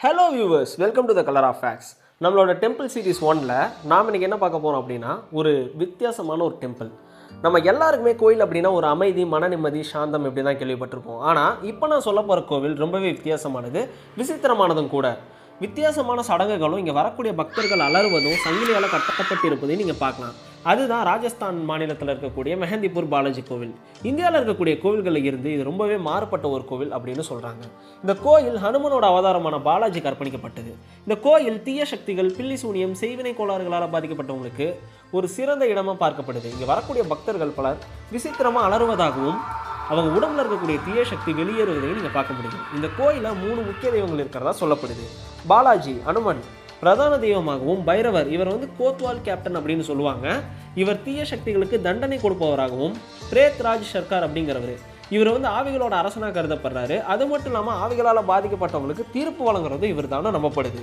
Hello viewers, welcome to the colour of facts. நம்மளோட temple series 1ல் நாம் இன்றைக்கி என்ன பார்க்க போகிறோம் அப்படின்னா, ஒரு வித்தியாசமான ஒரு டெம்பிள். நம்ம எல்லாருக்குமே கோயில் அப்படின்னா ஒரு அமைதி, மன நிம்மதி, சாந்தம் இப்படி தான் கேள்விப்பட்டிருப்போம். ஆனால் இப்போ நான் சொல்ல போகிற கோவில் ரொம்பவே வித்தியாசமானது, விசித்திரமானதும் கூட. வித்தியாசமான சடங்குகளும் இங்கே வரக்கூடிய பக்தர்கள் அலறுவதும் சங்கிலியால் கட்டப்பட்டிருப்பதையும் நீங்கள் பார்க்கலாம். அதுதான் ராஜஸ்தான் மாநிலத்தில் இருக்கக்கூடிய மெஹந்திப்பூர் பாலாஜி கோவில். இந்தியாவில் இருக்கக்கூடிய கோவில்களில் இருந்து இது ரொம்பவே மாறுபட்ட ஒரு கோவில் அப்படின்னு சொல்கிறாங்க. இந்த கோயில் ஹனுமனோட அவதாரமான பாலாஜிக்கு அர்ப்பணிக்கப்பட்டது. இந்த கோயில் தீய சக்திகள், பில்லி சூனியம், செய்வினை கோளாறுகளால் பாதிக்கப்பட்டவங்களுக்கு ஒரு சிறந்த இடமாக பார்க்கப்படுது. இங்கே வரக்கூடிய பக்தர்கள் பலர் விசித்திரமாக அலறுவதாகவும் அவங்க உடம்புல இருக்கக்கூடிய தீய சக்தி வெளியேறுவதையும் நீங்கள் பார்க்க முடியும். இந்த கோயிலில் 3 முக்கிய தெய்வங்கள் இருக்கிறதா சொல்லப்படுது. பாலாஜி, அனுமன் பிரதான தெய்வமாகவும், பைரவர் இவர் கோத்வால் கேப்டன் அப்படின்னு சொல்லுவாங்க. இவர் தீய சக்திகளுக்கு தண்டனை கொடுப்பவராகவும், பிரேத் ராஜ் சர்க்கார் அப்படிங்கிறவர் இவர் ஆவிகளோட அரசனாக கருதப்படுறாரு. அது மட்டும் இல்லாமல் ஆவிகளால் பாதிக்கப்பட்டவங்களுக்கு தீர்ப்பு வழங்குறது இவர் தானே நம்பப்படுது.